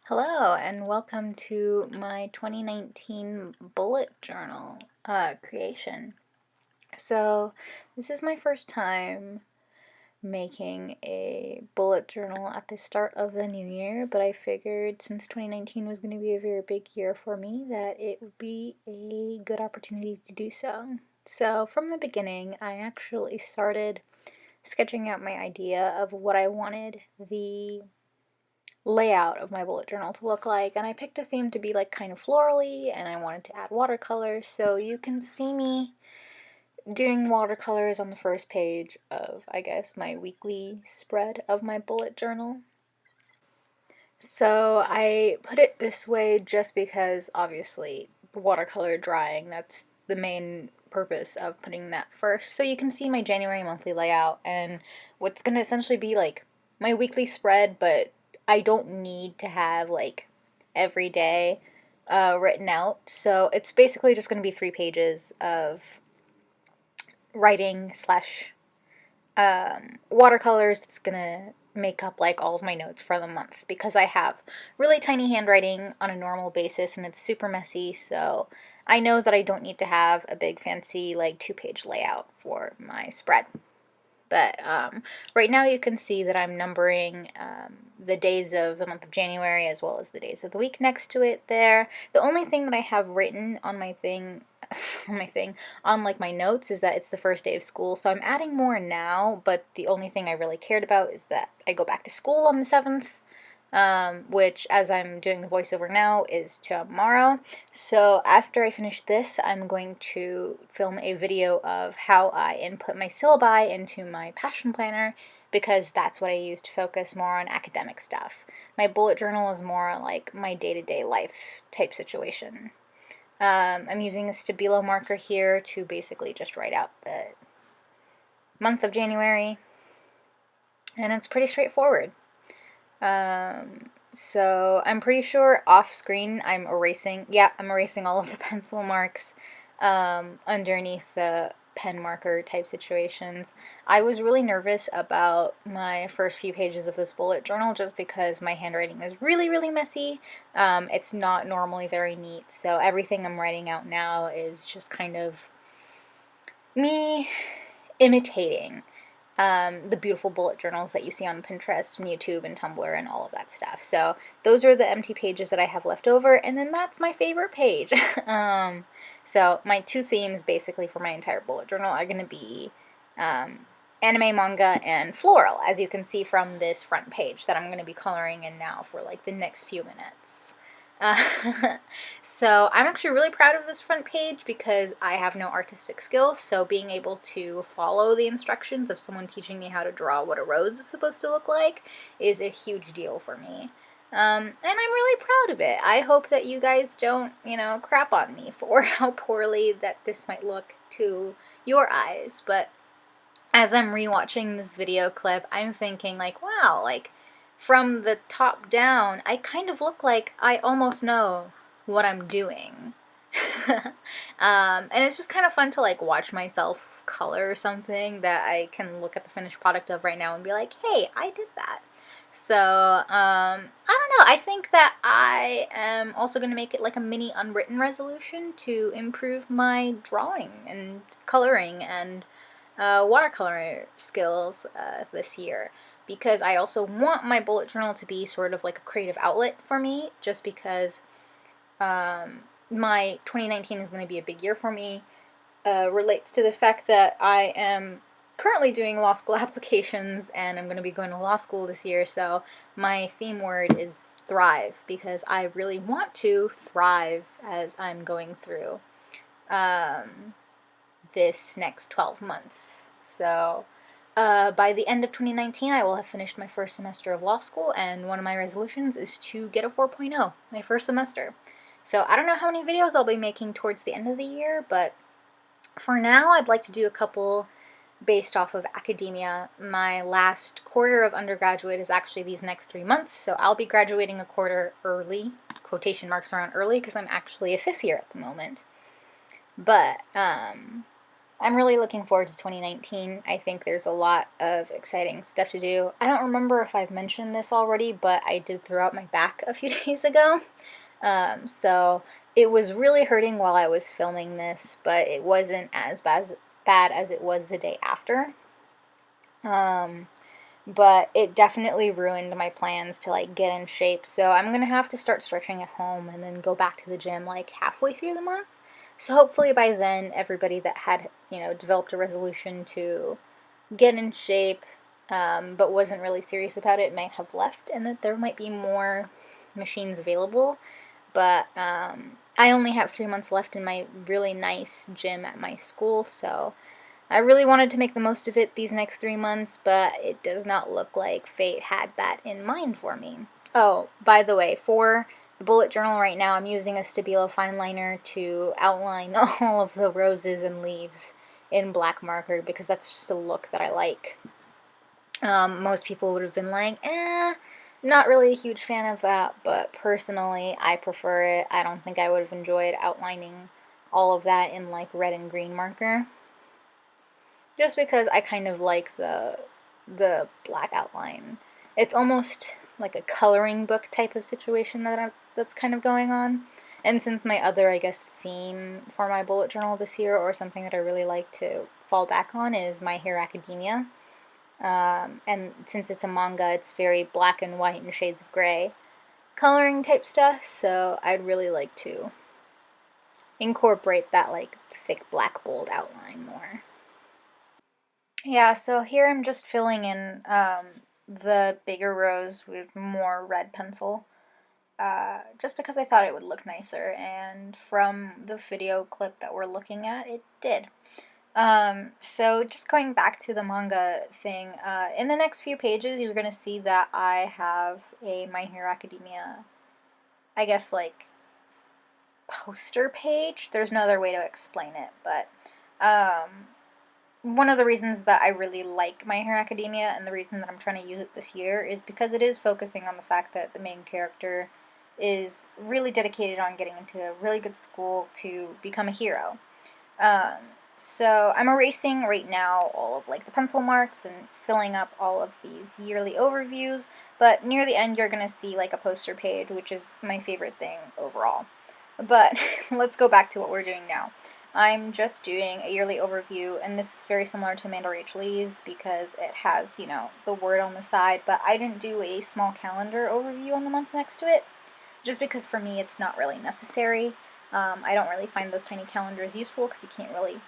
Hello, and welcome to my 2019 bullet journal creation. So, this is my first time making a bullet journal at the start of the new year, but I figured since 2019 was going to be a very big year for me that it would be a good opportunity to do so. So, from the beginning, I actually started sketching out my idea of what I wanted the layout of my bullet journal to look like, and I picked a theme to be like kind of florally, and I wanted to add watercolors, so you can see me doing watercolors on the first page of, I guess, my weekly spread of my bullet journal. So I put it this way just because obviously watercolor drying, that's the main purpose of putting that first. So you can see my January monthly layout and what's going to essentially be like my weekly spread, but I don't need to have like every day written out. So it's basically just going to be 3 pages of writing slash watercolors that's gonna make up like all of my notes for the month because I have really tiny handwriting on a normal basis and it's super messy, so I know that I don't need to have a big fancy like 2-page layout for my spread. But right now you can see that I'm numbering the days of the month of January as well as the days of the week next to it there. The only thing that I have written on my thing, on like my notes is that it's the first day of school. So I'm adding more now, but the only thing I really cared about is that I go back to school on the 7th. Which, as I'm doing the voiceover now, is tomorrow. So after I finish this, I'm going to film a video of how I input my syllabi into my passion planner because that's what I use to focus more on academic stuff. My bullet journal is more like my day-to-day life type situation. I'm using a Stabilo marker here to basically just write out the month of January, and it's pretty straightforward. So I'm pretty sure off screen I'm erasing all of the pencil marks underneath the pen marker type situations. I was really nervous about my first few pages of this bullet journal just because my handwriting is really, really messy. It's not normally very neat, so everything I'm writing out now is just kind of me imitating the beautiful bullet journals that you see on Pinterest and YouTube and Tumblr and all of that stuff. So those are the empty pages that I have left over, and then that's my favorite page. So my 2 themes basically for my entire bullet journal are going to be anime, manga, and floral, as you can see from this front page that I'm going to be coloring in now for like the next few minutes. So I'm actually really proud of this front page because I have no artistic skills, so being able to follow the instructions of someone teaching me how to draw what a rose is supposed to look like is a huge deal for me. And I'm really proud of it. I hope that you guys don't, crap on me for how poorly that this might look to your eyes, but as I'm rewatching this video clip, I'm thinking like, wow, like from the top down, I kind of look like I almost know what I'm doing. And it's just kind of fun to like watch myself color something that I can look at the finished product of right now and be like, hey, I did that. So, I don't know. I think that I am also going to make it like a mini unwritten resolution to improve my drawing and coloring and watercolor skills this year, because I also want my bullet journal to be sort of like a creative outlet for me, just because my 2019 is going to be a big year for me. Relates to the fact that I am currently doing law school applications and I'm going to be going to law school this year, so my theme word is thrive, because I really want to thrive as I'm going through this next 12 months. So by the end of 2019, I will have finished my first semester of law school, and one of my resolutions is to get a 4.0 my first semester. So I don't know how many videos I'll be making towards the end of the year, but for now I'd like to do a couple based off of academia. My last quarter of undergraduate is actually these next 3 months, so I'll be graduating a quarter early, quotation marks around early, because I'm actually a 5th year at the moment. But I'm really looking forward to 2019. I think there's a lot of exciting stuff to do. I don't remember if I've mentioned this already, but I did throw out my back a few days ago. So it was really hurting while I was filming this, but it wasn't as bad as it was the day after. Um, but it definitely ruined my plans to like get in shape. So I'm gonna have to start stretching at home and then go back to the gym like halfway through the month. So hopefully by then everybody that had, developed a resolution to get in shape, but wasn't really serious about it might have left, and that there might be more machines available. But I only have 3 months left in my really nice gym at my school, so I really wanted to make the most of it these next 3 months, but it does not look like fate had that in mind for me. Oh, by the way, for the bullet journal right now, I'm using a Stabilo fine liner to outline all of the roses and leaves in black marker because that's just a look that I like. Most people would have been like, not really a huge fan of that, but personally, I prefer it. I don't think I would have enjoyed outlining all of that in like red and green marker. Just because I kind of like the black outline. It's almost like a coloring book type of situation that's kind of going on. And since my other, I guess, theme for my bullet journal this year, or something that I really like to fall back on, is My Hero Academia. And since it's a manga, it's very black and white and shades of gray coloring type stuff, so I'd really like to incorporate that like thick black bold outline more. Yeah, so here I'm just filling in the bigger rows with more red pencil, just because I thought it would look nicer, and from the video clip that we're looking at, it did. So just going back to the manga thing, in the next few pages, you're going to see that I have a My Hero Academia, I guess, like, poster page. There's no other way to explain it, but, one of the reasons that I really like My Hero Academia, and the reason that I'm trying to use it this year, is because it is focusing on the fact that the main character is really dedicated on getting into a really good school to become a hero. So I'm erasing right now all of like the pencil marks and filling up all of these yearly overviews, but near the end you're going to see like a poster page, which is my favorite thing overall. But let's go back to what we're doing now. I'm just doing a yearly overview, and this is very similar to Amanda Rach Lee's because it has, the word on the side, but I didn't do a small calendar overview on the month next to it, just because for me it's not really necessary. I don't really find those tiny calendars useful because you can't really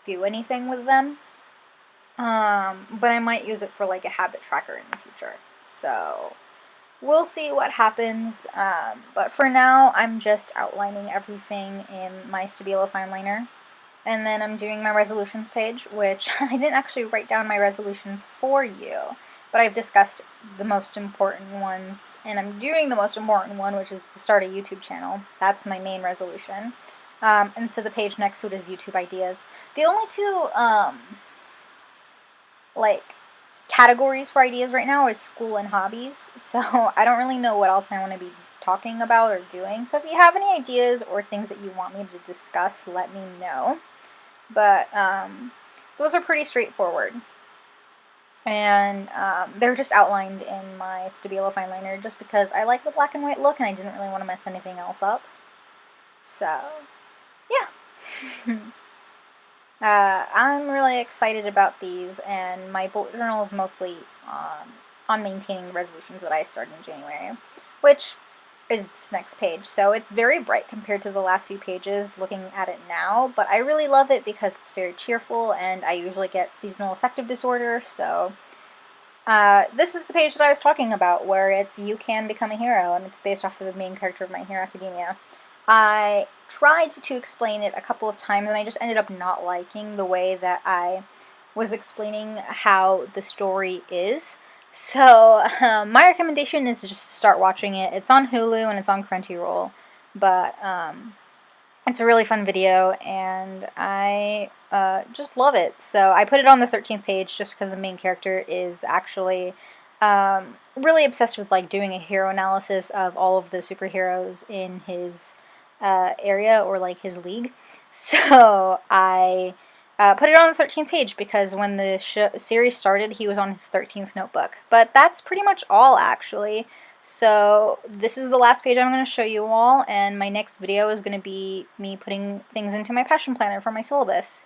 do anything with them. But I might use it for like a habit tracker in the future. So we'll see what happens. But for now, I'm just outlining everything in my Stabilo fine liner. And then I'm doing my resolutions page, which I didn't actually write down my resolutions for you, but I've discussed the most important ones, and I'm doing the most important one, which is to start a YouTube channel. That's my main resolution. And so the page next to it is YouTube ideas. The only two, like, categories for ideas right now is school and hobbies, so I don't really know what else I want to be talking about or doing. So if you have any ideas or things that you want me to discuss, let me know. But those are pretty straightforward. And they're just outlined in my Stabilo fine liner just because I like the black and white look and I didn't really want to mess anything else up. So, yeah. I'm really excited about these, and my bullet journal is mostly on maintaining the resolutions that I started in January, which is this next page. So it's very bright compared to the last few pages looking at it now, but I really love it because it's very cheerful, and I usually get seasonal affective disorder, so this is the page that I was talking about, where it's You Can Become a Hero, and it's based off of the main character of My Hero Academia. I tried to explain it a couple of times, and I just ended up not liking the way that I was explaining how the story is. So, my recommendation is just to start watching it. It's on Hulu and it's on Crunchyroll, but it's a really fun video, and I just love it. So I put it on the 13th page just because the main character is actually really obsessed with like doing a hero analysis of all of the superheroes in his area, or like his league. So I put it on the 13th page because when the series started, he was on his 13th notebook. But that's pretty much all, actually. So this is the last page I'm going to show you all, and my next video is going to be me putting things into my passion planner for my syllabus.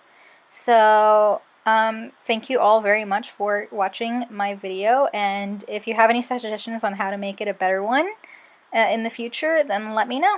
So thank you all very much for watching my video, and if you have any suggestions on how to make it a better one in the future, then let me know.